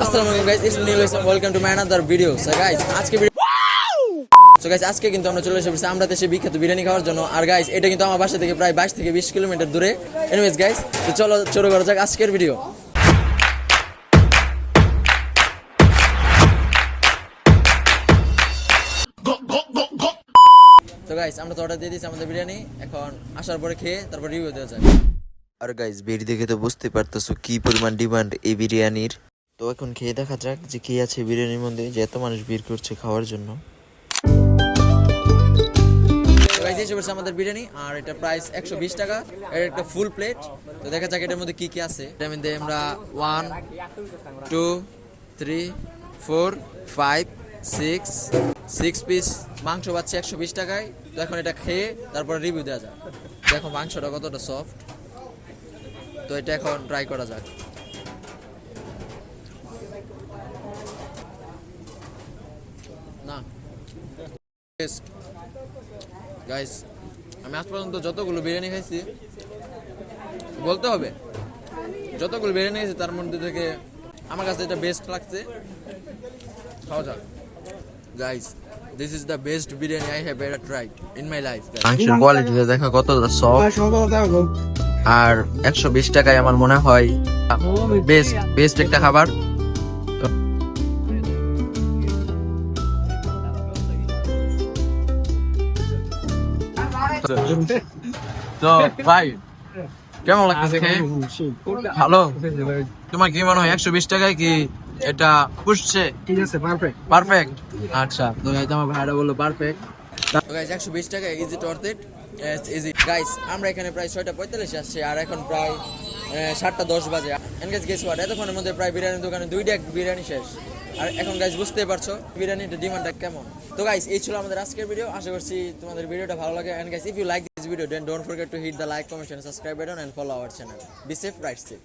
আসসালামু আলাইকুম guys, it's me new welcome to my another video. So guys আজকে কিন্তু আমরা চলে এসেছি আমরা দেশে বিখ্যাত বিরিয়ানি খাওয়ার জন্য। আর গাইস এটা কিন্তু আমার বাসা থেকে প্রায় 22 থেকে 20 কিলোমিটার দূরে। এনিওয়েজ গাইস, তো চলো শুরু করা যাক আজকের ভিডিও। তো গাইস আমরা তো অর্ডার দিয়ে দিয়েছি আমাদের বিরিয়ানি, এখন আসার পরে খেয়ে তারপর রিভিউ দেওয়া যাবে। আর গাইস ভিড় দেখে তো বুঝতে পারতেছো কি পরিমাণ ডিমান্ড এই বিরিয়ানির। তো এখন খেয়ে দেখা যাক যে কি আছে বিরিয়ানির মধ্যে, যে এত মানুষ ভিড় করছে খাওয়ার জন্য। তো গাইস এসে পড়ছে আমাদের বিরিয়ানি, আর এটা প্রাইস 120 টাকা। এর একটা ফুল প্লেট। তো দেখা যাক এটার মধ্যে কি কি আছে। এটার মধ্যে আমরা 1 2 3 4 5 6 পিস মাংস পাচ্ছি 120 টাকায়। তো এখন এটা খেয়ে তারপরে রিভিউ দেওয়া যাক। দেখো মাংসটা কতটা সফট। তো এটা এখন ট্রাই করা যাক। না গাইস, আমি আজ পর্যন্ত যতগুলো বিরিয়ানি খাইছি, বলতে হবে যতগুলো বিরিয়ানি খাইছি তার মধ্যে থেকে আমার কাছে এটা বেস্ট লাগছে। খাওয়া যাক guys, this is the best biryani I have ever tried in my life. মাংসের কোয়ালিটিটা দেখা কতটা সফট, আর 120 টাকায় আমার মনে হয় বেস্ট একটা খাবার। তো ভাই কেমন লাগতেছে খেয়ে? ভালো? তোমার কি মনে হয় 120 টাকায় কি এটা পুষছে? ঠিক আছে, পারফেক্ট। আচ্ছা, তো গাইস আমার ভাইরা বললো পারফেক্ট। তো গাইস 120 টাকা is it worth it? Easy guys, আমরা এখানে প্রায় 6:45 আসছে, আর এখন প্রায় 7:10 বাজে। এন্ড গাইস গেস হোয়াট, এতক্ষণের মধ্যে প্রায় বিরিয়ানির দোকানে 2টা বিরিয়ানি শেষ। আর এখন গাইস বুঝতেই পারছো বিরিয়ানির ডিমান্ডটা কেমন। তো গাইস এই ছিল আমাদের আজকের ভিডিও। আশা করছি তোমাদের ভিডিওটা ভালো লাগে। And guys if you like this video then don't forget to hit the like, comment, and subscribe button and follow our channel. Be safe, right safe.